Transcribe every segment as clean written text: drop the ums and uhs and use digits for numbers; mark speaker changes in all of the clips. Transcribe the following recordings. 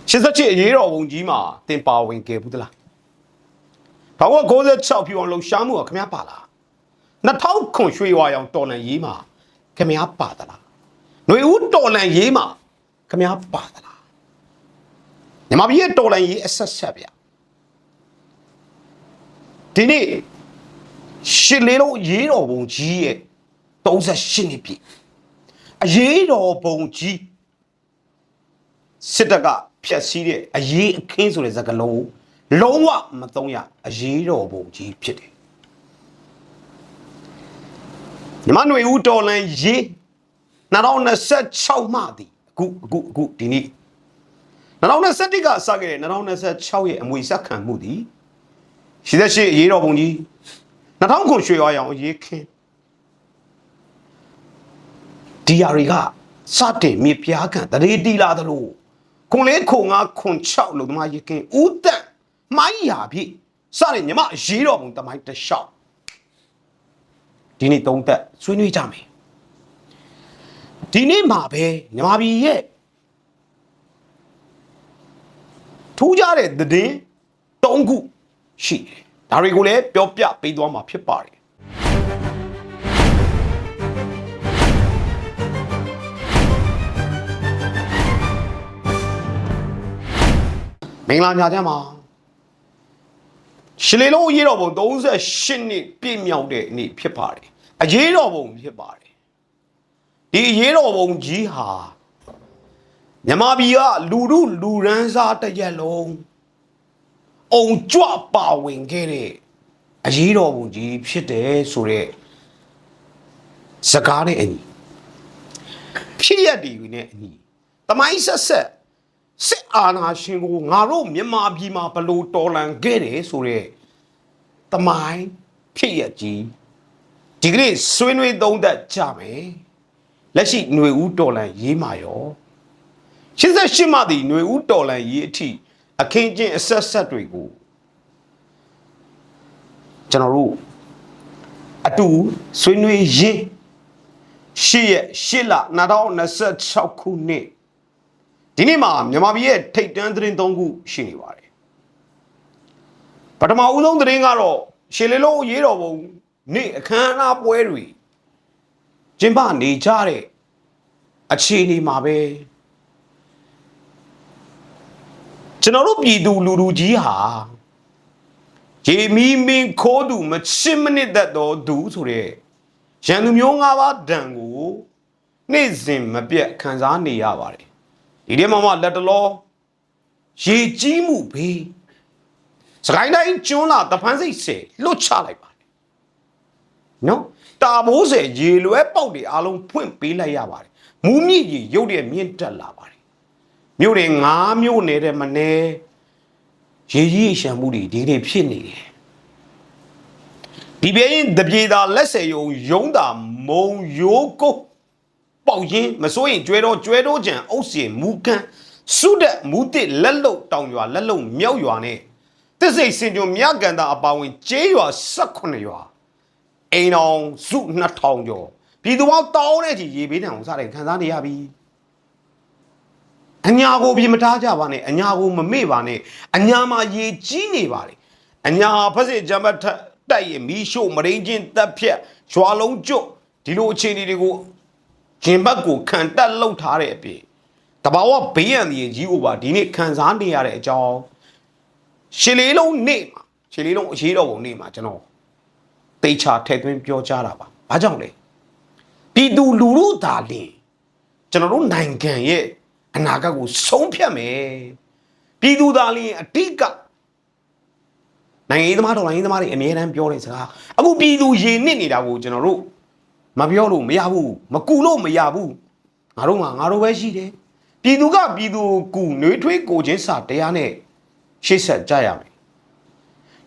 Speaker 1: 87ရေးတော်ပုံကြီးမှာတင်ပါဝင်ခဲ့ဘူးသလား1996ဖြူအောင်လှူရှားမှုကခင်ဗျားပါလား2000ခွန်ရွှေဝါရောင်တော်လန်ရေးမှာခင်ဗျားပါသလားຫນွေဦးတော်လန်ရေးမှာခင်ဗျားပါသလားညီမပြည်ရဲ့တော်လန်ရေးအဆက်ဆက်ဗျဒီနေ့ရှစ်လေးလုံးရေးတော်ပုံကြီးရဲ့38နှစ်ပြည့်အရေးတော်ပုံကြီးစစ်တပ်ကဖြတ်စည်းတဲ့အရေးအခင်းဆိုတဲ့စကားလုံးလုံးဝမသုံးရအရေးတော်ပုံကြီးဖြစ်တယ်ညီမຫນွေဦးတော်လန်ရေး2026မှသည်အခုဒီနေ့2021ကစခဲ့တဲ့2026ရဲ့အမွေဆက်ခံမှုသည်88အရေးတော်ပုံကြီး2000ခွန်ရွှေဝါရောင်အရေးခင်းဒီယာတွေကစတင်မြေပြားခံတရေတီလာသလိုခွန်လေးခွန်ငါခွန်6လို့သမားရခင်ဦးတက်မိုင်းရာပြီစတဲ့ညီမရေးတော်ပုံတမိုင်းတလျှောက်ဒီနေ့သုံးသက်ဆွေးနွေးကြမယ်ဒီနေ့မှာပဲညီမပြည်ရဲ့ထူးခြားတဲ့သတင်း3ခုရှိတယ်ဒါတွေကိုလည်းပြောပြပေးသွားမှာဖြစ်ပါတယ်မင်္ဂလာညချမ်းပါရှစ်လေးလုံးအရေးတော်ပုံ38နှစ်ပြည့်မြောက်တဲ့နေ့ဖြစ်ပါတယ်အရေးတော်ပုံဖြစ်ပါတယ်ဒီအရေးတော်ပုံကြီးဟာမြန်မာပြည်ကလူရန်စားတစ်ရက်လုံးအုံကြွပါဝင်ခဲ့တဲ့အရေးတော်ပုံကြီးဖြစ်တယ်ဆိုတဲ့စကားနဲ့အညီဖြစ်ရတည်နဲ့အညီတမိုင်းဆက်စစ်အာဏာရှင်ကိုငါတို့မြန်မာပြည်မှာဘလို့တော်လှန်ခဲ့တယ်ဆိုတဲ့တမိုင်းဖြစ်ရကြီးဒီကနေ့ဆွေးနွေးသုံးသပ်ကြမယ်လက်ရှိຫນွေဦးတော်လှန်ရေးမှာရော88မှသည်ຫນွေဦးတော်လှန်ရေးအထိအခင်းကျင်းအဆက်တွေကိုကျွန်တော်တို့အတူဆွေးနွေးရင်း8 လ2026ခုနှစ်ဒီနေ့မှာမြန်မာပြည်ရဲ့ထိပ်တန်းသတင်း3ခုရှိနေပါတယ်ပထမဦးဆုံးသတင်းကတော့ရှစ်လေးလုံးရေးတော်ပုံနေ့အခမ်းအနားပွဲတွေကျင်းပနေကြတဲ့အခြေအနေမှာပဲကျွန်တော်တို့ပြည်သူလူထုကြီးဟာရေမီမင်းခိုးသူမချစ်မနစ်သက်တော်သူဆိုတဲ့ရန်သူမျိုး၅ပါးဒဏ်ကိုနေ့စဉ်မပြတ်ခံစားနေရပါတယ်ဒီထဲမှာလက်တလောရေကြီးမှုဘေးစကိုင်းတိုင်းကျွန်းလာတဖန်းစိတ်ဆယ်လွတ်ချလိုက်ပါတယ်နော်တာဘိုးဆယ်ရေလွဲပေါက်တွေအားလုံးဖွင့်ပေးလိုက်ရပါတယ်မူးမြင့်ကြီးရုတ်တရက်မြင့်တက်လာပါတယ်မြို့တွေ9မြို့နေတဲ့မနေရေကြီးရှမ်းမှုတွေဒီနေ့ဖြစ်နေတယ်ဒီပြင်းတပြေသာလက်ဆယ်ယုံတာမုံရိုးကုတ်ပေါက်ရင်မစိုးရင်ကျွဲတော့ကြံအုပ်စီမူကန်စုတဲ့မူတစ်လက်လုံတောင်ရွာလက်လုံမြောက်ရွာနဲ့တစ္စိတ်စင်ကြုံမြကန်တာအပါဝင်ကျေးရွာ18ရွာအိမ်တော်စု2000ကျော်ပြည်သူပေါင်းတောင်းတဲ့ကြီးရေဘေးတံကိုစတဲ့ခံစားနေရပြီအညာကိုပြေမထားကြပါနဲ့အညာကိုမမေ့ပါနဲ့အညာမှာရေကြီးနေပါလေအညာဖက်စစ်ဂျမတ်တိုက်ရမီးရှို့မရင်းချင်းတပ်ဖြတ်ရွာလုံးကျွတ်ဒီလိုအခြေအနေတွေကိုဂျင်ဘတ်ကိုခံတက်လောက်ထားတဲ့အပြင်တဘာဝဘေးရန်ကြီးကြီးဥပါဒီနေ့ခံစားနေရတဲ့အကြောင်းရှစ်လေးလုံးနေ့မှာရှစ်လေးလုံးအရေးတော်ပုံနေ့မှာကျွန်တော်တေချာထည့်သွင်းပြောကြားတာပါဘာကြောင့်လဲပြည်သူလူထုသာလင်ကျွန်တော်တို့နိုင်ငံရဲ့အနာဂတ်ကိုဆုံးဖြတ်မယ်ပြည်သူသားလင်းအတိကနိုင်ငံရေးသမားတော်လိုင်းရေးသမားတွေအမြဲတမ်းပြောတဲ့စကားအခုပြည်သူရေနစ်နေတာကိုကျွန်တော်တို့မပြောလို့မရဘူးမကူလို့မရဘူးငါတို့ပဲရှိတယ်ပြည်သူကပြည်သူကူနှွေးထွေးကိုချင်းစာတရားနဲ့ရှေ့ဆက်ကြရမယ်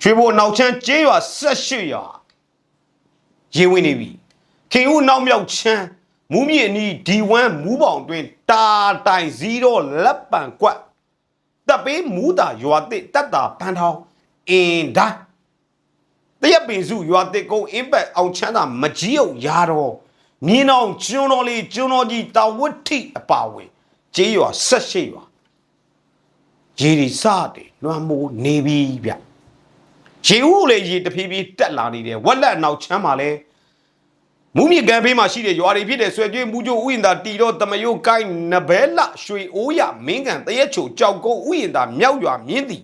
Speaker 1: ရွှေဘိုနောက်ချမ်းကျေးရွာ18ရွာရေဝင်နေပြီခင်ဦးနောက်မြောက်ချမ်းမူးမြင့်အနီး D1 မူးပေါင်တွင်တာတိုင်0လက်ပံကွက်တပ်ပေးမူးတာရွာတစ်တက်တာပန်းထောင်းအင်ဒိုင်းတရက်ပင်စုရွာတစ်ကုန်းအင်းပတ်အောင်ချမ်းသာမကြီးအောင်ရာတော်မြင်းအောင်ကျွန်းတော်လေးကျွန်းတော်ကြီးတာဝတ်ထိအပါဝင်ကျေးရွာ18ရွာ ရေဒီစတယ်လွှမ်းမိုးနေပြီဗျရေဦးလေရေတဖြည်းဖြည်းတက်လာနေတယ်ဝက်လက်နောက်ချမ်းမှာလဲမူးမြေကံဖေးမှာရှိတဲ့ရွာတွေဖြစ်တဲ့ဆွဲကျွေးမူကျိုးဥယျာဉ်သာတီတော့တမယိုးကိုင်းနဘဲလရွှေအိုးရမင်းကန်တရက်ချိုကြောက်ကုန်းဥယျာဉ်သာမြောက်ရွာမြင်းတီ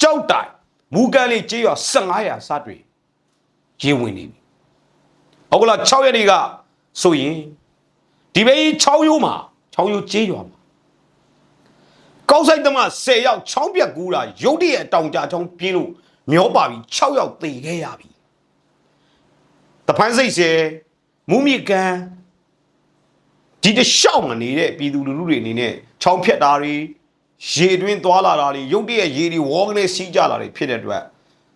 Speaker 1: ကြောက်တိုင်မူကန်လေးကျေးရွာ1500စတွေရေဝင်နေပြီဟုတ်ကလား6ရက်နေ့ကဆိုရင်ဒီဘေး6ရိုးမှာ6ရိုးကျေးရွာမှာကောက်ဆိုင်သမား10ယောက်ချောင်းပြက်ကူးတာရုတ်တရက်တောင်ကြချောင်းပြင်းလို့မျောပါပြီ6ယောက်သေခဲ့ရပြီတဖန်းစိတ်ဆယ်မူးမြေကန်ဒီတလျှောက်မနေတဲ့ပြည်သူလူထုတွေအနေနဲ့ချောင်းဖြတ်တာတွေရေတွင်းသွားလာတာတွေရုတ်တရက်ရေတွေဝေါကနေစီးကြလာတွေဖြစ်တဲ့အတွက်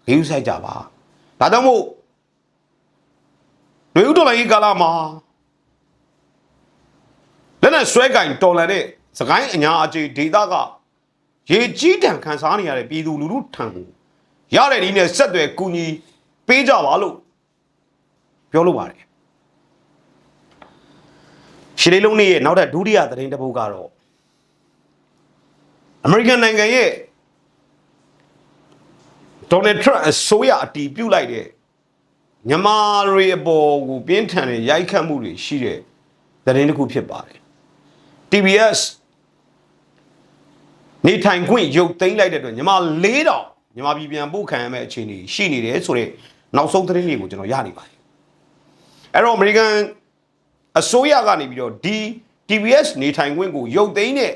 Speaker 1: ဂရုစိုက်ကြပါဒါကြောင့်မို့တွေဥတော်လိုင်းကာလာမှာလက်နဲ့ဆွဲကင်တော်လန်တဲ့စကိုင်းအညာအကျေဒေတာကရေကြီးတံခံစားနေရတဲ့ပြည်သူလူထုထံကိုရတဲ့ဒီနဲ့ဆက်သွယ်ကူညီပေးကြပါလို့ပြောလို့ပါတယ်ရှီလေးလုံးနေ့ရဲ့နောက်ထပ်ဒုတိယသတင်းတစ်ပုဒ်ကတော့အမေရိကန်နိုင်ငံရဲ့ဒေါ်နယ်ထရန့်အစိုးရအတည်ပြုလိုက်တဲ့မြန်မာတွေအပေါ်ကိုပြင်းထန်တဲ့ရိုက်ခတ်မှုတွေရှိတဲ့သတင်းတစ်ခုဖြစ်ပါတယ် TBS နေထိုင်ခွင့်ရုပ်သိမ်းလိုက်တဲ့အတွက်ညီမ4000ညီမပြည်ပြန်ပို့ခံရမယ့်အခြေအနေရှိနေတယ်ဆိုတော့နောက်ဆုံးသတင်းလေးကိုကျွန်တော်ရနေပါတယ်အဲ့တော့အမေရိကန်အစိုးရကနေပြီးတော့ဒီ TBS နေထိုင်ခွင့်ကိုရုပ်သိမ်းတဲ့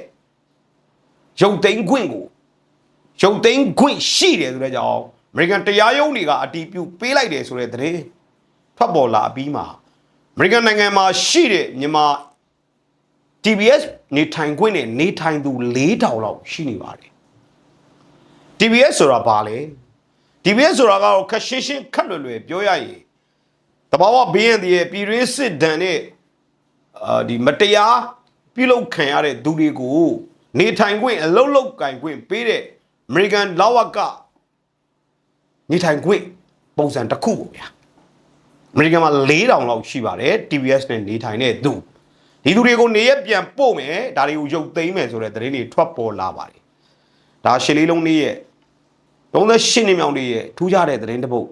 Speaker 1: ရုပ်သိမ်းခွင့်ရှိတယ်ဆိုတဲ့ကြောင့်အမေရိကန်တရားရုံးတွေကအတည်ပြုပေးလိုက်တယ်ဆိုတဲ့သတင်းထွက်ပေါ်လာပြီးမှအမေရိကန်နိုင်ငံမှာရှိတဲ့မြန်မာ TBS နေထိုင်ခွင့်နဲ့နေထိုင်သူ4000လောက်ရှိနေပါတယ် TBS ဆိုတာဘာလဲ TBS ဆိုတာကတော့ခက်ရှင်းရှင်းခက်လွယ်လွယ်ပြောရရင်တဘာဝဘေးရန်ရဲ့ပြည်ရင်းစစ်ဒဏ်နဲ့ဒီမတရားပြုလုပ်ခံရတဲ့သူတွေကိုနေထိုင်ခွင့်အလုံးလုံးကင်ခွင့်ပေးတဲ့အမေရိကန်လဝကနေထိုင်ခွင့်ပုံစံတစ်ခုပေါ့ဗျာအမေရိကန်မှာ4000လောက်ရှိပါတယ် TBS နဲ့နေထိုင်တဲ့သူဒီသူတွေကိုနေရပြန်ပို့မယ်ဒါတွေကိုရုပ်သိမ်းမယ်ဆိုတဲ့သတင်းတွေထွက်ပေါ်လာပါတယ်ဒါရှစ်လေးလုံးနေ့ရဲ့38နှစ်မြောက်နေ့ရဲ့ထူးခြားတဲ့သတင်းတစ်ပုဒ်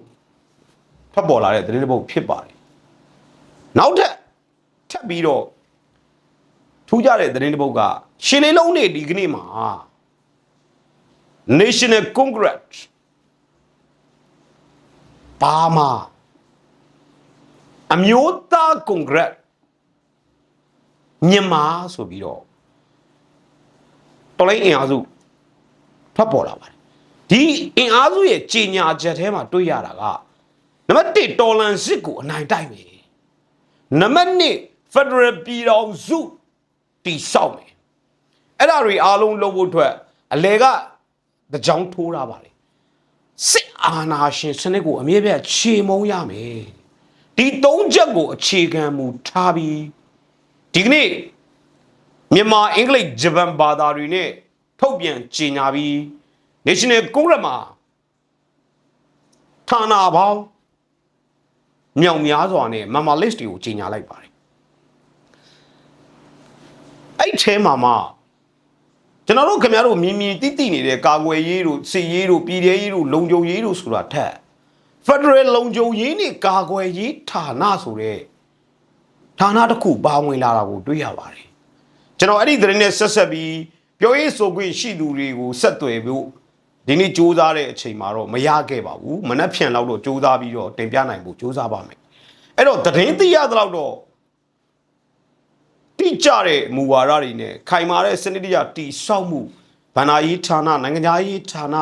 Speaker 1: ထွက်ပေါ်လာတဲ့သတင်းတစ်ပုဒ်ဖြစ်ပါတယ်နောက်ထပ်ပြီးတော့ထူးခြားတဲ့သတင်းတစ်ပုဒ်ကရှစ်လေးလုံးနေ့ဒီကနေ့မှာ National Congress ပါမာအမျိုးသားကွန်ဂရက်မြန်မာဆိုပြီးတော့တော်လိုင်းအင်အားစုထွက်ပေါ်လာပါတယ်ဒီအင်အားစုရဲ့ကြီးညာချက်ထဲမှာတွေ့ရတာကနံပါတ်1တော်လန်စစ်ကိုအနိုင်တိုက်မယ်နံပါတ်2 Federal ပြည်ထောင်စုတည်ဆောက်မယ်အဲ့ဒါတွေအားလုံးလုပ်ဖို့အတွက်အလဲကကြောင်ထိုးတာပါလေစစ်အာဏာရှင်စနစ်ကိုအမြဲတမ်းခြေမုံရမယ်ဒီ3ချက်ကိုအခြေခံမူထားပြီးဒီကနေ့မြန်မာအင်္ဂလိပ်ဂျပန်ဘာသာတွေနဲ့ထုတ်ပြန်ကြေညာပြီး National Congress မှာဌာနပေါင်းမြောက်များစွာနဲ့ member list တွေကိုကြေညာလိုက်ပါတယ်အဲ့ထဲမှာကျွန်တော်တို့ခင်ဗျားတို့မြင်တိနေတဲ့ကာကွယ်ရေးတို့စစ်ရေးတို့ပြည်ထရေးတို့လုံခြုံရေးတို့ဆိုတာထက် Federal လုံခြုံရေးနဲ့ကာကွယ်ရေးဌာနဆိုတဲ့ဌာနတစ်ခုပါဝင်လာတာကိုတွေ့ရပါတယ်ကျွန်တော်အဲ့ဒီသတင်းနဲ့ဆက်ပြီးပြောရေးဆိုခွင့်ရှိသူတွေကိုဆက်သွယ်ဖို့ဒီနေ့စူးစမ်းတဲ့အချိန်မှာတော့မရခဲ့ပါဘူးမနှက်ဖြန်လောက်တော့စူးစမ်းပြီးတော့တင်ပြနိုင်ဖို့စူးစမ်းပါမယ်အဲ့တော့သတင်းသိရသလောက်တော့တိကျတဲ့မူဝါဒတွေနဲ့ခိုင်မာတဲ့စနစ်တရားတည်ဆောက်မှုဗဏ္ဍာရေးဌာနနိုင်ငံရေးဌာန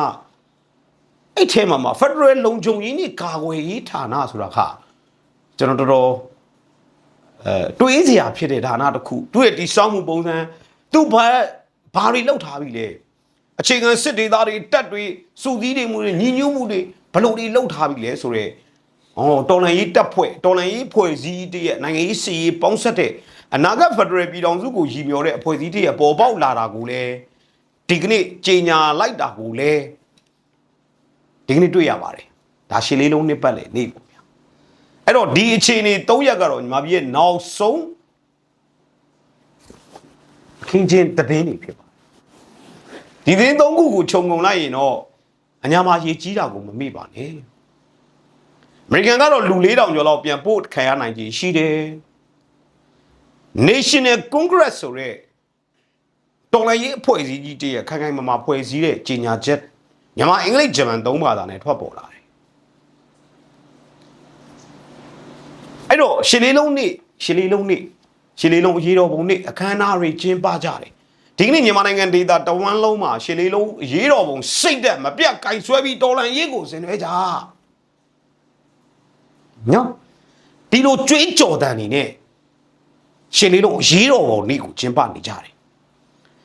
Speaker 1: အဲ့ထဲမှာ Federal လုံခြုံရေးနဲ့ကာကွယ်ရေးဌာနဆိုတာခါကျွန်တော်တော်တွေးစရာဖြစ်တဲ့ဌာနတစ်ခုသူ့ရဲ့တည်ဆောက်မှုပုံစံသူဘာတွေလောက်ထားပြီလဲအခြေခံစစ်ဒေသတွေတက်တွေစုစည်းတွေမှုတွေညီညွတ်မှုတွေဘလို့တွေလောက်ထားပြီလဲဆိုတော့တော်လှန်ရေးတပ်ဖွဲ့တော်လှန်ရေးဖွဲ့စည်းတည်းရဲ့နိုင်ငံရေးစီရေးပေါင်းဆက်တဲ့အနာဂတ် Federal ပြည်ထောင်စုကိုရည်မျှော်တဲ့အဖွဲ့အစည်းတည်းရဲ့ပေါ်ပေါက်လာတာကိုလည်းဒီကနေ့ကြေညာလိုက်တာကိုလည်းဒီကနေ့တွေ့ရပါတယ်ဒါရှစ်လေးလုံးနှစ်ပတ်လေနေ့ပေါ့ဗျာအဲ့တော့ဒီအခြေအနေ3ရက်ကတော့ညီမပြည်ရဲ့နောက်ဆုံးခင်းချင်းသတင်းတွေဖြစ်ပါတယ်ဒီ ဒီသတင်းသုံးခုကိုခြုံငုံလိုက်ရင်တော့အညာမှာရေကြီးတာကိုမမေ့ပါနဲ့အမေရိကန်ကတော့လူ4000ကျော်လောက်ပြန်ပို့ခံရနိုင်ကြီးရှိတယ် National Congress ဆိုတဲ့တော်လှန်ရေးအဖွဲ့အစည်းကြီးတည်းရခိုင်ခိုင်မာမာဖွဲ့စည်းတဲ့ကြေညာချက်မြန်မာအင်္ဂလိပ်ဂျပန်သုံးဘာသာနဲ့ထွက်ပေါ်လာတယ်အဲ့တော့ရှစ်လေးလုံးအရေးတော်ပုံနေ့အခမ်းအနားတွေကျင်းပကြတယ်ဒီကနေ့မြန်မာနိုင်ငံဒေသတဝန်းလုံးမှာရှစ်လေးလုံးအရေးတော်ပုံစိတ်သက်မပြတ်ကင်ဆွဲပြီးတော်လှန်ရေးကိုဆင်နွှဲကြနော်ဒီလိုကြွေးကြော်တန်နေနဲ့ရှစ်လေးလုံးအရေးတော်ပုံနေ့ကိုကျင်းပနေကြတယ်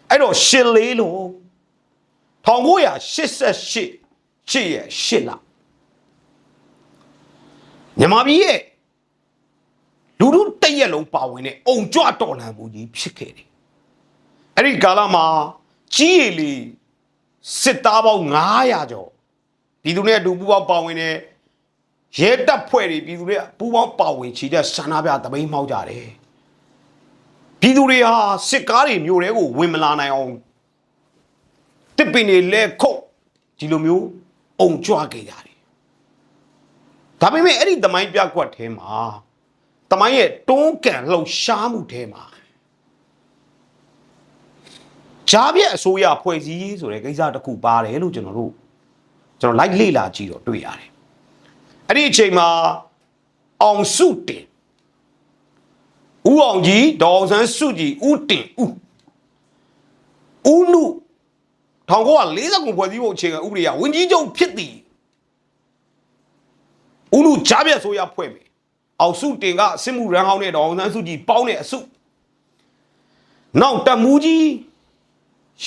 Speaker 1: အဲ့တော့ရှစ်လေးလုံး1988ရဲ့8လမြန်မာပြည်ရဲ့လူထုတရက်လုံးပါဝင်တဲ့အုံကြွတော်လှန်မှုကြီးဖြစ်ခဲ့တယ်အဲ့ဒီကာလမှာကြီးရည်လီစစ်သားပေါင်း900ကျော်ပြည်သူတွေအတူပူးပေါင်းပါဝင်တဲ့ရဲတပ်ဖွဲ့တွေပြည်သူတွေပူးပေါင်းပါဝင်ချီတဲ့ဆန္ဒပြတပိန်းမှောက်ကြတယ်ပြည်သူတွေဟာစစ်ကားတွေမြို့တွေကိုဝင်မလာနိုင်အောင်တစ်ပင်တွေလဲခုတ်ဒီလိုမျိုးအုံကြွခဲ့ကြတယ်ဒါပေမဲ့အဲ့ဒီသမိုင်းပြကွက်ထဲမှာသမိုင်းရဲ့တွန်းကန်လှုပ်ရှားမှုထဲမှာဂျားပြက်အစိုးရဖွဲ့စည်းရေးဆိုတဲ့ကိစ္စတစ်ခုပါတယ်လို့ကျွန်တော်လိုက်လေ့လာကြည့်တော့တွေ့ရတယ်အဲ့ဒီအချိန်မှာအောင်စုတင်ဦးအောင်ကြီးဒေါ်အောင်ဆန်းစုကြည်ဦးတင်ဦးနု1940ဖွဲ့စည်းဖို့အခြေခံဥပဒေကဝန်ကြီးချုပ်ဖြစ်သည်ဦးနုဂျားပြက်ဆိုရဖွဲ့မယ်အောင်စုတင်ကစစ်မှုရန်ဟောင်းနဲ့ဒေါ်အောင်ဆန်းစုကြည်ပေါင်းတဲ့အစုနောက်တမူကြီး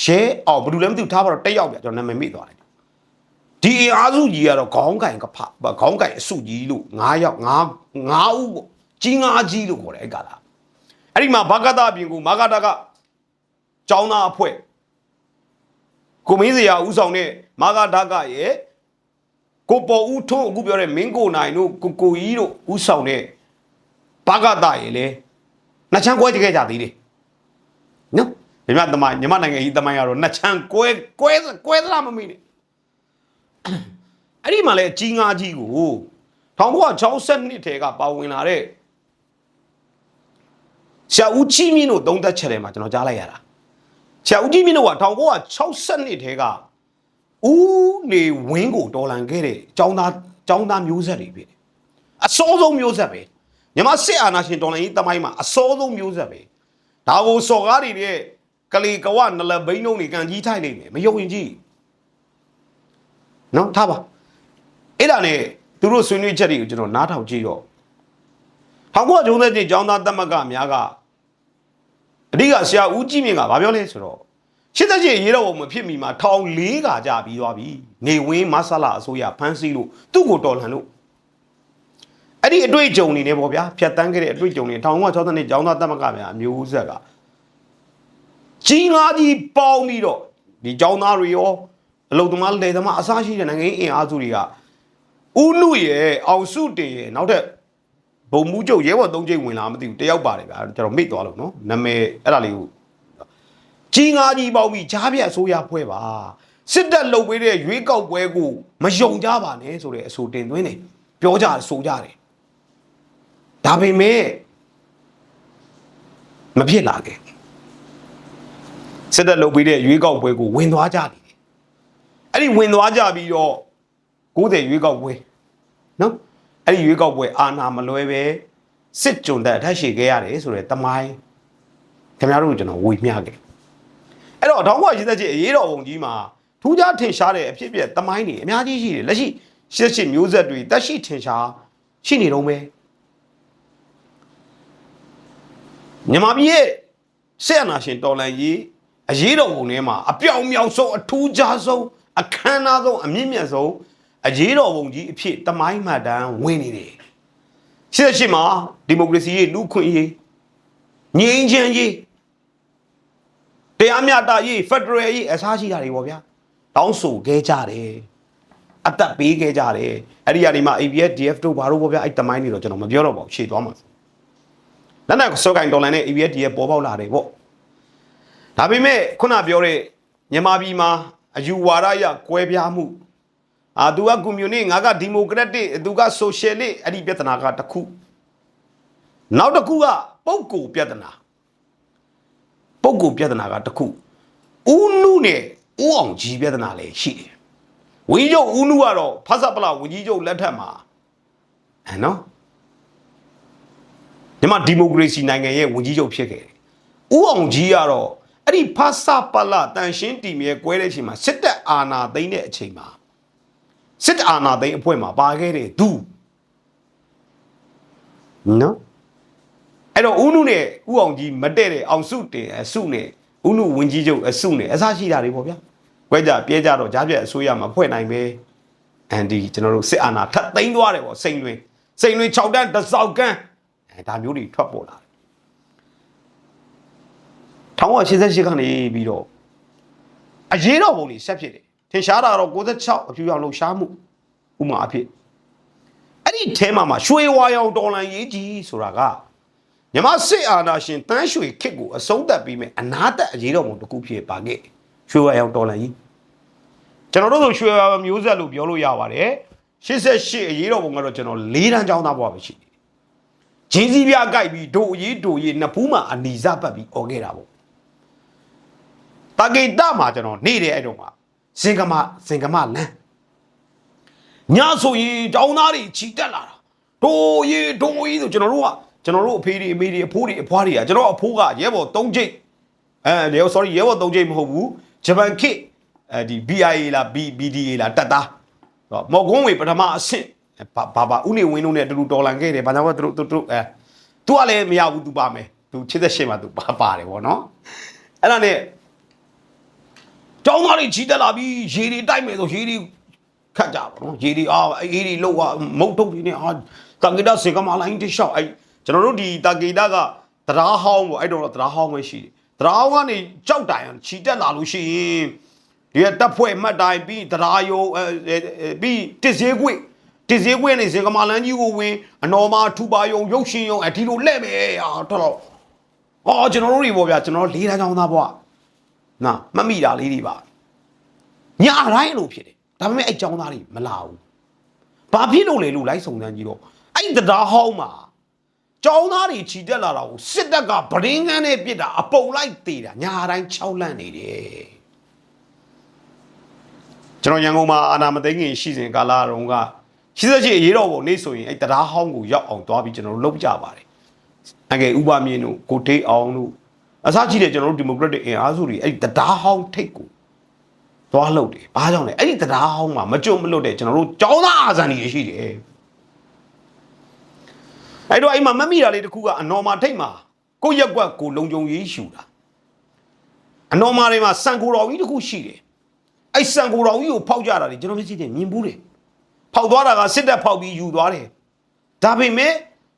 Speaker 1: ရဲအောင်ဘယ်လိုလဲမသိဘူးထားပါတော့တက်ရောက်ပြကျွန်တော်နာမည်မေ့သွားတယ်ဒီအားစုကြီးကတော့ခေါင်းကင်အစုကြီးလို့9ယောက်9ဦးပေါ့ကြီး9ကြီးလို့ခေါ်တယ်အဲ့ကလာအဲ့ဒီမှာဘဂဒအပြင်ကိုမဂဒကကျောင်းသားအဖွဲ့ကိုမင်းစရာဦးဆောင်တဲ့မဂဒကရဲ့ကိုပေါ်ဦးထွန်းအခုပြောတဲ့မင်းကိုနိုင်တို့ကိုကြီးတို့ဦးဆောင်တဲ့ဘဂဒရဲ့လေနှစ်ချမ်းကွဲကြခဲ့ကြသေးတယ်နော်မြန်မာနိုင်ငံကြီးတမိုင်းကတော့နှစ်ချမ်းကွဲသလားမမေ့နဲ့အဲ့ဒီမှာလဲကြီးငါးကြီးကို1962ထဲကပါဝင်လာတဲ့ဆရာဦးကြီးမြင့်တို့သုံးသက်ချက်ထဲမှာကျွန်တော်ကြားလိုက်ရတာဆရာဦးကြီးမြင့်တို့က1962ထဲကဦးနေဝင်းကိုတော်လှန်ခဲ့တဲ့ចောင်းသားမျိုးဆက်တွေဖြစ်တယ်အစောဆုံးမျိုးဆက်ပဲမြန်မာစစ်အာဏာရှင်တော်လှန်ရေးတမိုင်းမှာအစောဆုံးမျိုးဆက်ပဲဒါကိုစော်ကားတွေတဲ့ကလေးကဝနလဘိန်းလုံးတွေကန်ကြီးထိုက်နေမယ်မယုံရင်ကြီးနော်ထားပါအဲ့ဒါနဲ့သူတို့ဆွေးနွေးချက်တွေကိုကျွန်တော်နားထောင်ကြည့်တော့1993ကျောင်းသားတက်မကများကအဓိကဆရာဦးကြီးမြင့်ကဘာပြောလဲဆိုတော့88ရေးတော့မဖြစ်မီမှာ1400ကကြာပြီးသွားပြီနေဝင်းမဆလာအစိုးရဖမ်းဆီးလို့သူ့ကိုတော်လှန်လို့အဲ့ဒီအတွေ့အကြုံနေနေပေါ့ဗျာဖြတ်တန်းခဲ့တဲ့အတွေ့အကြုံတွေ1962ကျောင်းသားတက်မကများအမျိုးဆက်ကကြီးငါးကြီးပေါင်းပြီးတော့ဒီကျောင်းသားတွေရောအလုံသမားလေသမားအစားရှိတဲ့နိုင်ငံအင်အားစုတွေကဦးနုရဲ့အောင်စုတင်ရဲ့နောက်ထပ်ဘုံမှုချုပ်ရဲဘော်3ချိန်ဝင်လာမသိဘူးတယောက်ပါတယ်ဗျာကျွန်တော်မေ့သွားလို့နော်နာမည်အဲ့ဒါလေးကိုကြီးငါးကြီးပေါင်းပြီးဂျားပြက်အစိုးရဖွဲ့ပါစစ်တပ်လှုပ်ပေးတဲ့ရွေးကောက်ပွဲကိုမယုံကြပါနဲ့ဆိုတဲ့အဆိုတင်သွင်းတယ်ပြောကြဆိုကြတယ်ဒါပေမဲ့မဖြစ်လာခဲ့စစ်တပ်လုပ်ပြီးတဲ့ရွေးကောက်ပွဲကိုဝင်သွားကြတယ်အဲ့ဒီဝင်သွားကြပြီးတော့90ရွေးကောက်ပွဲနော်အဲ့ဒီရွေးကောက်ပွဲအာဏာမလွဲပဲစစ်ကြုံတဲ့အထက်ရှိခဲ့ရတယ်ဆိုတဲ့တမိုင်းခင်ဗျားတို့ကျွန်တော်ဝေမျှခဲ့အဲ့တော့1988အရေးတော်ပုံကြီးမှာထူးခြားထင်ရှားတဲ့အဖြစ်အပျက်တမိုင်းတွေအများကြီးရှိတယ်လက်ရှိ88မျိုးဆက်တွေတက်ရှိထင်ရှားရှိနေတော့မယ်မြန်မာပြည်ရဲ့စစ်အာဏာရှင်တော်လှန်ရေးအရေးတော်ပုံထဲမှာအပြောင်မြောက်ဆုံးအထူးခြားဆုံးအခမ်းအနားဆုံးအမြင့်မြတ်ဆုံးအရေးတော်ပုံကြီးအဖြစ်တမိုင်းမှတ်တမ်းဝင်နေတယ်88မှာဒီမိုကရေစီရေးလူခွင့်ရေးငြိမ်းချမ်းရေးတရားမျှတရေးဖက်ဒရယ်ရေးအစားရှိတာတွေပေါ့ဗျာတောင်းဆိုခဲ့ကြတယ်အသက်ပေးခဲ့ကြတယ်အဲ့ဒီကနေမှ ABS DF တို့ဘာလို့ပေါ့ဗျာအဲ့တမိုင်းတွေတော့ကျွန်တော်မပြောတော့ပါဘူးရှေ့သွားမှာလက်နက်စောကိုင်ဒေါ်လာနဲ့ ABS DF ပေါ်ပေါက်လာတယ်ပေါ့ဒါပေမဲ့ခုနပြောတဲ့ မြန်မာပြည်မှာအယူဝါဒရကွဲပြားမှုသူကကွန်မြူနစ်ငါကဒီမိုကရက်တစ်သူကဆိုရှယ်လစ်အဲ့ဒီပြဿနာကတစ်ခုနောက်တစ်ခုကပုဂ္ဂိုလ်ပြဿနာကတစ်ခုဦးနုနဲ့ဦးအောင်ကြီးပြဿနာလည်းရှိတယ်ဝင်းကြီးချုပ်ဦးနုကတော့ဖဆပ်ပလဝင်းကြီးချုပ်လက်ထက်မှာနော်ဒီမှာဒီမိုကရေစီနိုင်ငံရဲ့ဝင်းကြီးချုပ်ဖြစ်ခဲ့တယ်ဦးအောင်ကြီးကတော့အဲ့ဒီဖဆပ်ပလတန်ရှင်းတီမြဲကွဲတဲ့အချိန်မှာစစ်တပ်အာဏာသိမ်းတဲ့အချိန်မှာစစ်အာဏာသိမ်းအဖွဲ့မှာပါခဲ့တဲ့သူနော်အဲ့တော့ဦးနုနဲ့ဦးအောင်ကြီးမတည့်တဲ့အောင်စုတင်အစုနဲ့ဦးနုဝင်းကြီးချုပ်အစုနဲ့အစားရှိတာတွေပေါ့ဗျာကွဲကြပြဲကြတော့ကြားပြက်အစိုးရမှာဖွဲ့နိုင်ပဲအန်ဒီကျွန်တော်တို့စစ်အာဏာထပ်သိမ်းသွားတယ်ပေါ့စိန်လွင်6တန်းတစ်စောက်ကန်းဒါမျိုးတွေထွက်ပေါ်လာတယ်1988ကနေပြီးတော့အရေးတော်ပုံတွေဆက်ဖြစ်တယ်ထင်ရှားတာတော့96အဖြူရောင်လှုပ်ရှားမှုဥမာအဖြစ်အဲ့ဒီအဲမှာရွှေဝါရောင်တော်လန်ရေးကြီးဆိုတာကမြမစစ်အာဏာရှင်တန်းရွှေခစ်ကိုအဆုံးသတ်ပြီးမဲ့အနာသက်အရေးတော်ပုံတစ်ခုဖြစ်ပါခဲ့ရွှေဝါရောင်တော်လန်ကြီးကျွန်တော်တို့ဆိုရွှေဝါရောင်မျိုးဆက်လို့ပြောလို့ရပါတယ်88အရေးတော်ပုံကတော့ကျွန်တော်၄တန်းကျောင်းသားဘဝပဲရှိတယ်ဂျင်းစည်းပြားကြိုက်ပြီးဒိုအရေးနှစ်ဖူးမှာအနီစပတ်ပြီးអော်ခဲ့တာပေါ့တာဂိတမှာကျွန်တော်နေတယ်အဲ့တော့မှာစင်ကမလမ်းညဆိုရင်ကျောင်းသားတွေချီတက်လာတာဒိုရေးဆိုကျွန်တော်တို့အဖေတွေအမေတွေအဖိုးတွေအဖွားတွေကကျွန်တော်အဖိုးကရဲဘော်3ကျိတ်ရဲဘော်3ကျိတ်မဟုတ်ဘူးဂျပန်ခေတ်ဒီ BIA လား BDA လားတက်သားမော်ကွန်းဝေပထမအဆင့်ဘာဦးနေဝင်းတို့နဲ့အတူတူတော်လန်ခဲ့တယ်ဘာကြောင့်သူသူကလည်းမရဘူးသူပါမယ်သူ88မှာသူပါတယ်ဗောနော်အဲ့ဒါနဲ့ကျောင်းသားတွေကြီးတက်လာပြီးရေတွေတိုက်မယ်ဆိုရေတွေခတ်ကြပါနော်ရေတွေအေးတွေလောက်မုတ်တုတ်တွေနဲ့တာဂီတာစေကမလိုင်းတိရှောက်ကျွန်တော်တို့ဒီတာဂီတာကတရားဟောင်းပေါ့အဲ့တော့တရားဟောင်းပဲရှိတယ်တရားဟောင်းကနေကြောက်တိုင်ချီတက်လာလို့ရှိရင်ဒီတပ်ဖွဲ့မှတ်တိုင်ပြီးတရားယုံပြီးတစ်စည်းကွေ့နေစေကမလန်းကြီးကိုဝင်အနော်မာထူပါယုံရုပ်ရှင်ယုံဒီလိုလက်မယ်တော်တော့ကျွန်တော်တို့တွေပေါ့ဗျာကျွန်တော်၄တန်းချောင်းသားပေါ့နာမမိတာလေးတွေပါညတိုင်းလို့ဖြစ်တယ်ဒါပေမဲ့အဲ့ចောင်းသားတွေမလာဘူးဘာဖြစ်လို့လဲလို့လိုက်စုံစမ်းကြည့်တော့အဲ့တရားဟောင်းမှာចောင်းသားတွေခြိတက်လာတာကိုစစ်တပ်ကဗရင်းကန်းနဲ့ပြစ်တာအပုံလိုက်သေးတာညတိုင်း6လန့်နေတယ်ကျွန်တော်ရန်ကုန်မှာအာနာမသိငင်ရှိစဉ်ကာလတုန်းက88အရေးတော်ပုံနေ့ဆိုရင်အဲ့တရားဟောင်းကိုရောက်အောင်သွားပြီးကျွန်တော်တို့လုပ်ကြပါတယ်အငယ်ဥပမြင့်တို့ကိုတေးအောင်တို့အစားကြီးတယ်ကျွန်တော်တို့ဒီမိုကရက်တစ်အင်အားစုတွေအဲ့ဒီတရားဟောင်းထိတ်ကိုသွားလုပ်တယ်ဘာကြောင့်လဲအဲ့ဒီတရားဟောင်းမှာမကြုံမလွတ်တဲ့ကျွန်တော်တို့ကျောင်းသားအာဇာနည်ရှိတယ်အဲ့တော့အိမ်မှာမမိတာလေးတစ်ခုကအနော်မာထိတ်မှာကိုရက်ကွက်ကိုလုံကြုံရေးရှူတာအနော်မာတွေမှာစံကိုတော်ကြီးတစ်ခုရှိတယ်အဲ့စံကိုတော်ကြီးကိုဖောက်ကြတာလေကျွန်တော်မျက်စိနဲ့မြင်ဘူးတယ်ဖောက်သွားတာကစစ်တပ်ဖောက်ပြီးယူသွားတယ်ဒါပေမဲ့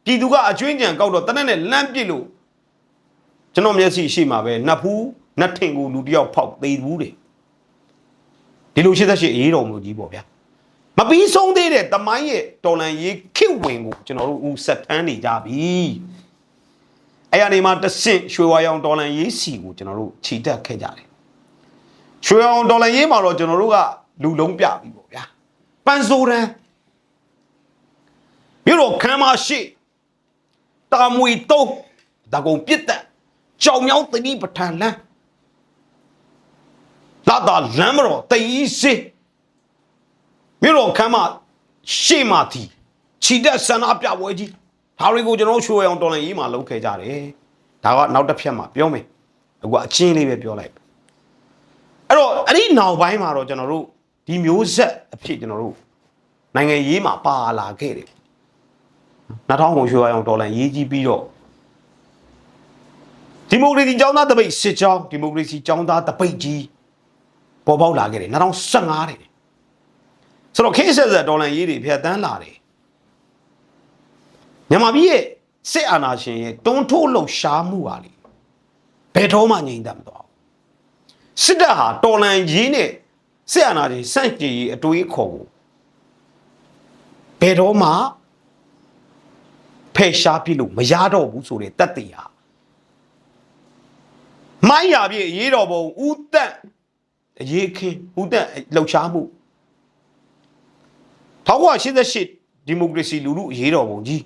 Speaker 1: ပြည်သူကအကျွင်းကြံကောက်တော့တနက်နဲ့လမ်းပစ်လို့ကျွန်တော်မျက်စိရှိမှာပဲနတ်ထင်ကိုလူတယောက်ဖောက်သေးဘူးတယ်ဒီလို88အရေးတော်မူကြီးပေါ့ဗျာမပြီးဆုံးသေးတဲ့တမိုင်းရဲ့တော်လန်ရေးခေဝင်ကိုကျွန်တော်တို့ဦးဆက်ထမ်းနေကြပြီအဲ့ရနေမှာတဆင့်ရွှေဝါရောင်တော်လန်ရေးစီကိုကျွန်တော်တို့ခြိတက်ခဲ့ကြတယ်ရွှေဝါရောင်တော်လန်ရေးမှာတော့ကျွန်တော်တို့ကလူလုံးပြပြီပေါ့ဗျာပန်းစိုးရန်မြို့တော်ခမ်းမရှိတာမွေတုံးဒါကုန်ပြစ်တက်ကြောင်မြောင်းသတိပဋ္ဌာန်လမ်းလာတာလမ်းမတော်တည်စေမြို့တော်ခမ်းမရှေ့မှာတီခြိတက်ဆန္ဒပြပွဲကြီးဒါတွေကိုကျွန်တော်ရွှေအောင်တော်လန်ရေးမှာလုပ်ခဲ့ကြတယ်ဒါကနောက်တစ်ဖြတ်မှာပြောမယ်အခုအချင်းလေးပဲပြောလိုက်အဲ့တော့အဲ့ဒီနောက်ပိုင်းမှာတော့ကျွန်တော်တို့ဒီမျိုးဆက်အဖြစ်ကျွန်တော်တို့နိုင်ငံရေးမှာပါလာခဲ့တယ်2000ရွှေအောင်တော်လန်ရေးကြီးပြီးတော့ဒီမိုကရေစီကျောင်းသားတပိတ်စစ်ကျောင်းဒီမိုကရေစီကျောင်းသားတပိတ်ကြီးပေါ်ပေါက်လာခဲ့တယ်2015တဲ့ဆိုတော့ခေတ်ဆက်ဒေါ်လာရေးတွေဖြတ်တန်းလာတယ်မြန်မာပြည်ရဲ့စစ်အာဏာရှင်ရဲ့တွန်းထိုးလှုပ်ရှားမှုပါလေဘယ်တော့မှငြိမ်သက်မသွားဘူးစစ်တပ်ဟာတော်လန်ရေးနဲ့စစ်အာဏာရှင်စန့်ကျင်ရေးအတွေးခေါ်ကိုဘယ်တော့မှဖယ်ရှားပြလို့မရတော့ဘူးဆိုတဲ့တပ်တွေဟာမိုင်းရပြည့်ရေးတော်ပုံဦးတက် ရေခင်ဦးတက်လှုပ်ရှားမှု1988ဒီမိုကရေစီလူထုအရေးတော်ပုံကြီး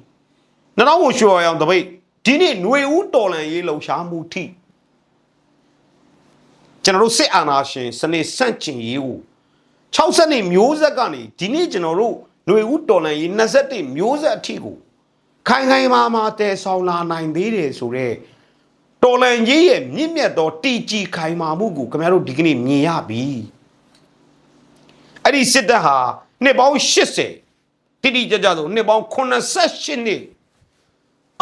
Speaker 1: 2000ကိုရွှေအောင်တပိတ်ဒီနေ့ຫນွေဦးတော်လှန်ရေးလှုပ်ရှားမှုထိကျွန်တော်တို့စစ်အာဏာရှင်စနစ်ဆန့်ကျင်ရေးကို60နှစ်မျိုးဆက်ကနေဒီနေ့ကျွန်တော်တို့ຫນွေဦးတော်လှန်ရေး21မျိုးဆက်အထိကိုခိုင်ခိုင်မာတည်ဆောင်လာနိုင်သေးတယ်ဆိုတော့တော်လှန်ရေးရဲ့မြင့်မြတ်သောတည်ကြည်ခိုင်မာမှုကိုခင်ဗျားတို့ဒီကနေ့မြင်ရပြီအဲ့ဒီစစ်တပ်ဟာနှစ်ပေါင်း80တိတိကျကျဆိုနှစ်ပေါင်း88နှစ်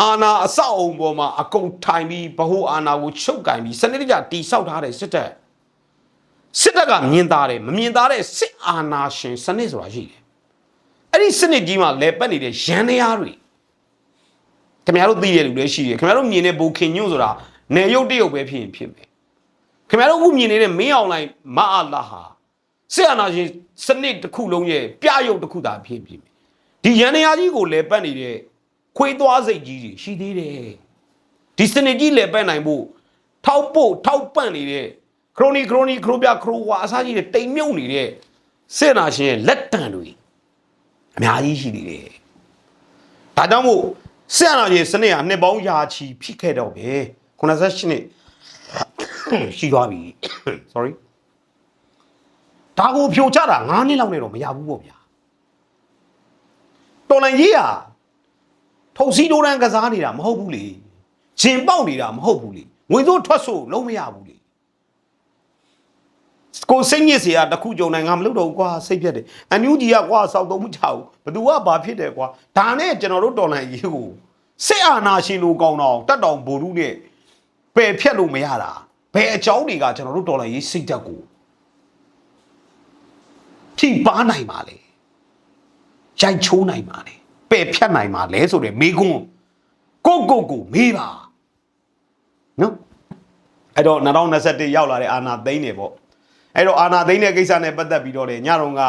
Speaker 1: အာဏာအဆောက်အုံပေါ်မှာအကုန်ထိုင်ပြီးဗဟိုအာဏာကိုချုပ်ကင်ပြီးစနစ်တကျတိဆောက်ထားတဲ့စစ်တပ်ကမြင်သားတယ်မမြင်သားတဲ့စစ်အာဏာရှင်စနစ်ဆိုတာရှိတယ်အဲ့ဒီစနစ်ကြီးမှာလဲပတ်နေတဲ့ရန်တရားတွေခင်ဗျားတို့သိရလူတွေရှိတယ်ခင်ဗျားတို့မြင်တဲ့ဘိုခင်ညွန့်ဆိုတာနယ်ရုပ်တရုပ်ပဲဖြစ်ရင်ဖြစ်မယ်ခင်ဗျားတို့အခုမြင်နေတဲ့မင်းအောင်လှိုင်မအားလာဟာစစ်အာဏာရှင်စနစ်တစ်ခုလုံးရဲ့ပြရုပ်တစ်ခုသာဖြစ်မယ်ဒီရန်တရားကြီးကိုလဲပတ်နေတဲ့ခွေးသွားစိတ်ကြီးတွေရှိသေးတယ်ဒီစနစ်ကြီးလဲပတ်နိုင်ဖို့ထောက်ပံ့နေတဲ့ခရိုပြခရိုဝါအစားကြီးတွေတိမ်မြုပ်နေတဲ့စစ်အာဏာရှင်ရဲ့လက်တံတွေအများကြီးရှိသေးတယ်ဒါကြောင့်မို့စစ်အာဏာရှင်စနစ်ဟာနှစ်ပေါင်းရာချီဖြစ်ခဲ့တော့ပဲ98နှစ်ရှိသွားပြီ sorry ဒါကိုဖြိုချတာ9နှစ်လောက်နဲ့တော့မရဘူးပေါ့ဗျာတော်လန်ကြီးဟာထုံစည်းတိုးတန်းကစားနေတာမဟုတ်ဘူးလေဂျင်ပေါက်နေတာမဟုတ်ဘူးလေငွေစိုးထွက်ဆိုလုံးမရဘူးလေကိုစိတ်ညစ်เสียတခုကြုံနိုင်ငါမလုပ်တော့ဘူးကွာစိတ်ပြတ်တယ်အန်ယူဂျီကကွာစောက်သုံးမှုချဘူးဘသူကဘာဖြစ်တယ်ကွာဒါနဲ့ကျွန်တော်တို့တော်လန်ကြီးကိုစစ်အာဏာရှင်လိုကောင်းတော့တက်တောင်ဗိုလ်ရုနဲ့ပယ်ဖြတ်လို့မရတာဘယ်အကြောင်းတွေကကျွန်တော်တို့တော်လန်ကြီးစိတ်တက်ကိုထိပါနိုင်ပါလေရိုက်ချိုးနိုင်ပါလေပယ်ဖြတ်နိုင်ပါလေဆိုတဲ့မိကွန်းကိုမေးပါနော်အဲ့တော့2021ရောက်လာတဲ့အာဏာသိမ်းနေပေါ့အဲ့တော့အာဏာသိမ်းတဲ့ကိစ္စနဲ့ပတ်သက်ပြီးတော့လေညတော့က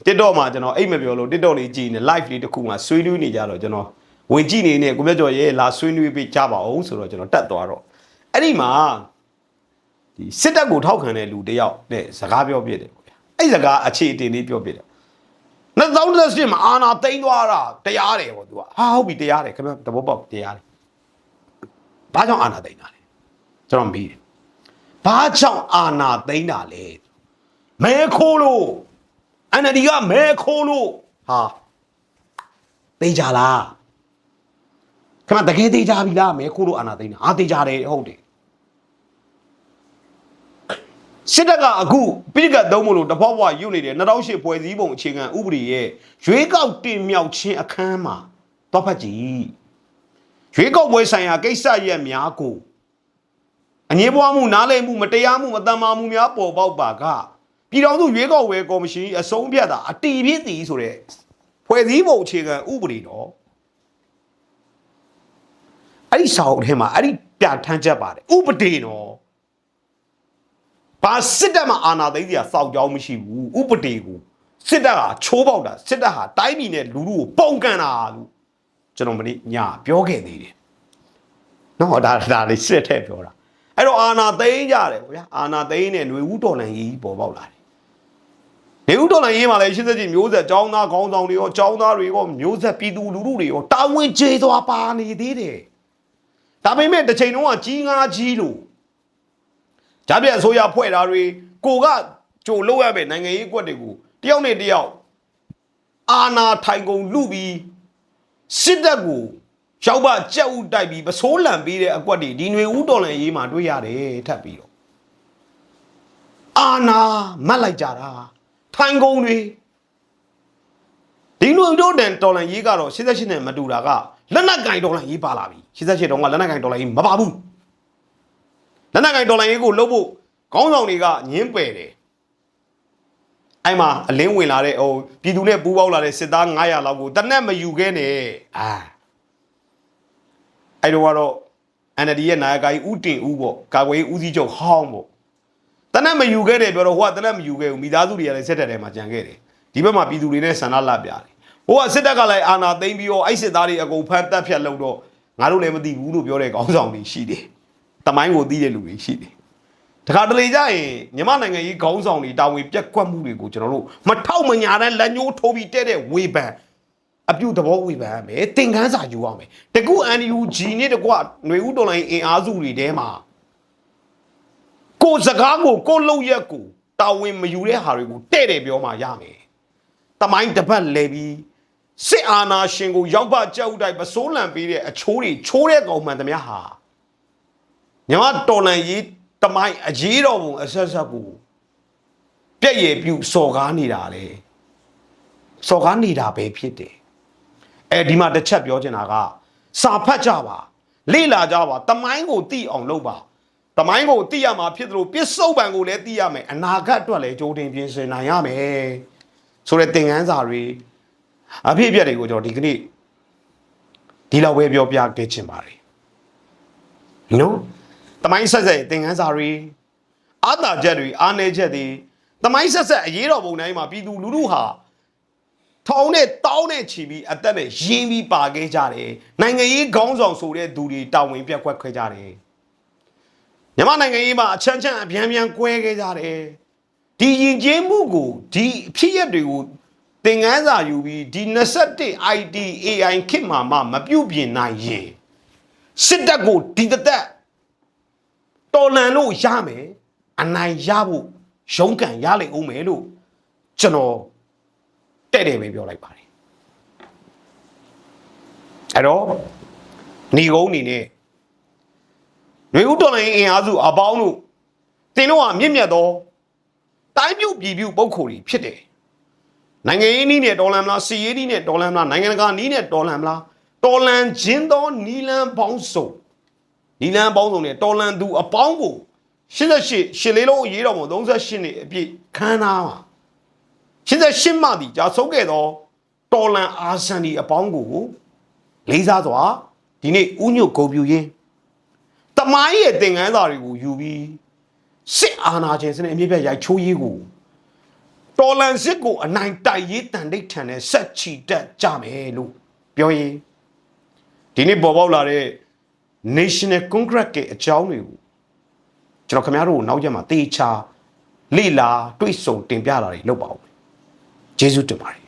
Speaker 1: TikTok မှာကျွန်တော်အိတ်မပြောလို့ TikTok လေးကြည့်နေ live လေးတစ်ခုမှာဆွေးနွေးနေကြတော့ကျွန်တော်ဝင်ကြည့်နေနဲ့ကိုမြတ်ကျော်ရဲ့လာဆွေးနွေးပေးကြပါအောင်ဆိုတော့ကျွန်တော်တက်သွားတော့အဲ့ဒီမှာဒီစစ်တပ်ကိုထောက်ခံတဲ့လူတယောက်နဲ့စကားပြောပြတယ်ပေါ့ဗျာအဲ့စကားအခြေအတင်လေးပြောပြတယ်2018မှာအာဏာသိမ်းသွားတာတရားတယ်ပေါ့သူကဟာဟုတ်ပြီတရားတယ်ခင်ဗျတဘောပေါက်တရားတယ်ဘာကြောင့်အာဏာသိမ်းတာလဲကျွန်တော်မေးတယ်ဘာကြောင့်အာဏာသိမ်းတာလဲမဲခိုးလို့NLD ကမဲခိုးလို့ဟာသိကြလားခင်ဗျတကယ်သိကြပြီလားမဲခိုးလို့အာဏာသိမ်းတာဟာသိကြတယ်ဟုတ်တယ်စစ်တပ်ကအခုပြိကတ်သုံးမလို့တဖွာဖွာယူနေတယ်2008ဖွဲ့စည်းပုံအခြေခံဥပဒေရဲ့ရွေးကောက်တင်မြှောက်ခြင်းအခမ်းမှာတော့ဖတ်ကြည့်ရွေးကောက်ပွဲဆိုင်ရာကိစ္စရပ်များကိုအငြင်းပွားမှုနားလည်မှုမတရားမှုမတန်မာမှုများပေါ်ပေါက်ပါကပြည်ထောင်စုရွေးကောက်ပွဲကော်မရှင်အဆုံးဖြတ်တာအတီးဖြစ်သည်ဆိုတဲ့ဖွဲ့စည်းပုံအခြေခံဥပဒေတော့အဲ့ဒီစာအုပ်ထဲမှာအဲ့ဒီပြဋ္ဌာန်းချက်ပါတယ်ဥပဒေတော့ဘာစစ်တပ်မှာအာဏာသိမ်းစရာစောက်ကြောင်းမရှိဘူးဥပဒေကိုစစ်တပ်ကချိုးပေါက်တာစစ်တပ်ဟာတိုင်းပြည်နဲ့လူလူကိုပုံကန်တာလို့ကျွန်တော်မနေ့ညပြောခဲ့သေးတယ်နော်ဒါလေးစစ်ထက်ပြောတာအဲ့တော့အာဏာသိမ်းကြတယ်ဗျာအာဏာသိမ်းနဲ့ຫນွေဦးတော်လှန်ရေးပေါ်ပေါက်လာတယ်ຫນွေဦးတော်လှန်ရေးမှာလည်း87မျိုးဆက်ចောင်းသားခေါင်းဆောင်တွေရောចောင်းသားတွေရောမျိုးဆက်ပြည်သူလူထုတွေရောတာဝန်ကျေစွာပါနေသေးတယ်ဒါပေမဲ့တစ်ချိန်လုံးကကြီးငါးကြီးလို့ဂျာပြအစိုးရဖွဲ့တာတွေကိုကကြိုလို့ရပဲနိုင်ငံရေးကွက်တွေကိုတယောက်နဲ့တယောက်အာဏာထိုင်ကုန်လူပြီးစစ်တပ်ကိုရောက်ပါကြက်ဥတိုက်ပြီးပစိုးလံပေးတဲ့အကွက်တွေဒီຫນွေဦးတော်လှန်ရေးမှာတွေ့ရတယ်ထပ်ပြီးတော့အာဏာမတ်လိုက်ကြတာထိုင်ကုန်တွေဒီຫນွေဦးတော်လှန်ရေးကတော့88နဲ့မတူတာကလက်နက်ကင်တော်လှန်ရေးပါလာပြီ88တုန်းကလက်နက်ကင်တော်လှန်ရေးမပါဘူးလက်နက်ကင်တော်လှန်ရေးကိုလုပ်ဖို့ခေါင်းဆောင်တွေကညင်းပယ်တယ်အဲ့မှာအလင်းဝင်လာတဲ့ဟိုပြည်သူနဲ့ပူးပေါင်းလာတဲ့စစ်သား900လောက်ကိုတနက်မယူခဲ့နဲ့အဲ့တော့ကတော့ NLD ရဲ့နာယကကြီးဦးတင်ဦးပေါ့ကာကွယ်ရေးဦးစီးချုပ်ဟောင်းပေါ့တနက်မယူခဲ့တယ်ပြောတော့ဟိုကတနက်မယူခဲ့ဘူးမိသားစုတွေကလည်းစစ်တပ်ထဲမှာကြံခဲ့တယ်ဒီဘက်မှာပြည်သူတွေနဲ့ဆန္ဒလာပြတယ်ဟိုကစစ်တပ်ကလည်းအာဏာသိမ်းပြီးတော့အဲ့စစ်သားတွေအကုန်ဖမ်းတက်ဖြတ်လုပ်တော့ငါတို့လည်းမသိဘူးလို့ပြောတဲ့ခေါင်းဆောင်တွေရှိတယ်တမိုင်းကိုသိတဲ့လူတွေရှိတယ် တခါတလေကြရင်မြန်မာနိုင်ငံကြီးခေါင်းဆောင်တွေတာဝန်ပြက်ကွက်မှုတွေကိုကျွန်တော်တို့မထောက်မညာတဲ့လက်ညှိုးထိုးပြီးတဲ့ဝေဖန်အပြုသဘောဝေဖန်ရမယ်သင်ခန်းစာယူရမယ်တကူ NUG နဲ့တကွຫນွေဦးတော်လိုင်းအင်အားစုတွေထဲမှာကိုစကားကိုလုံရက်ကိုတာဝန်မယူတဲ့ဟာတွေကိုတဲ့တယ်ပြောမှရမယ်တမိုင်းတစ်ပတ်လဲပြီးစစ်အာဏာရှင်ကိုရောက်ပါကြောက်တိုက်ပစိုးလံပေးတဲ့အချိုးတွေချိုးတဲ့ကောင်မှန်သမျှဟာမြန်မာတော်လန်ရေးတမိုင်းအရေးတော်ပုံအဆက်ဆက်ကိုပြည့်ရည်ပြုစော်ကားနေတာလေစော်ကားနေတာပဲဖြစ်တယ်အဲဒီမှာတစ်ချက်ပြောချင်တာကစာဖတ်ကြပါလေ့လာကြပါတမိုင်းကိုသိအောင်လုပ်ပါတမိုင်းကိုသိရမှာဖြစ်သလိုပစ္စုပန်ကိုလည်းသိရမယ်အနာဂတ်အတွက်လည်းကြိုတင်ပြင်ဆင်နိုင်ရမယ်ဆိုတဲ့သင်ခန်းစာတွေအဖြစ်အပျက်တွေကိုကျွန်တော်ဒီကနေ့ဒီလောက်ပဲပြောပြခဲ့ချင်ပါတယ်နော်တမိုင်းဆက်ဆက်သင်ခန်းစာတွေအာသာချက်တွေအားနည်းချက်တွေတမိုင်းဆက်ဆက်အရေးတော်ပုံတိုင်းမှာပြည်သူလူထုဟာထောင်နဲ့တောင်းနဲ့ချီပြီးအသက်နဲ့ရင်းပြီးပါခဲ့ကြတယ်နိုင်ငံရေးခေါင်းဆောင်ဆိုတဲ့သူတွေတာဝန်ပြက်ကွက်ခဲ့ကြတယ်မြန်မာနိုင်ငံရေးမှာအချမ်းချမ်းအပြန်ပြန်ကွဲခဲ့ကြတယ်ဒီယဉ်ကျေးမှုကိုဒီအဖြစ်ရတွေကိုသင်ခန်းစာယူပြီးဒီ21 IT AI ခေတ်မှာမပြုတ်ပြင်နိုင်ရင်စစ်တပ်ကိုဒီတက်တော်လန်လို့ရမယ်အနိုင်ရဖို့ရုန်းကန်ရလိမ့်ဦးမယ်လို့ကျွန်တော်တဲ့ပဲပြောလိုက်ပါတယ်အဲ့တော့ညီကုန်းနေနဲ့ရွေဦးတော်လိုင်းအင်အားစုအပေါင်းတို့သင်တို့ဟာမြင့်မြတ်သောတိုင်းပြုပြည်ပြုပုဂ္ဂိုလ်တွေဖြစ်တယ်နိုင်ငံရေးနည်းနဲ့တော်လန်မလားစီရေးနည်းနဲ့တော်လန်မလားနိုင်ငံတကာနည်းနဲ့တော်လန်မလားတော်လန်ခြင်းသောနီလန်ပေါင်းစုံနဲ့တော်လန်သူအပေါင်းကို88ရှစ်လေးလုံးအရေးတော်ပုံ38နှစ်အပြည့်ခန်းနာပါ88မှဒီကြာဆုံးခဲ့သောတော်လန်အာဆန်ဒီအပေါင်းကိုလေးစားစွာဒီနေ့ဥညွတ်ဂုဏ်ပြုရင်းတမိုင်းရဲ့သင်ခန်းစာတွေကိုယူပြီးစစ်အာဏာရှင်စနစ်အမြင့်ပြတ်ရိုက်ချိုးရေးကိုတော်လန်စစ်ကိုအနိုင်တိုက်ရေးတန်တိတ်ထန်နဲ့ဆက်ချီတက်ကြမယ်လို့ပြောရင်ဒီနေ့ပေါ်ပေါက်လာတဲ့ National Congress ရဲ့အကြောင်းတွေကိုကျွန်တော်ခင်ဗျားတို့ကိုနောက်ကျမှတေချာလေ့လာတွေ့ဆုံတင်ပြတာတွေလုပ်ပါဦးကျေးဇူးတင်ပါတယ်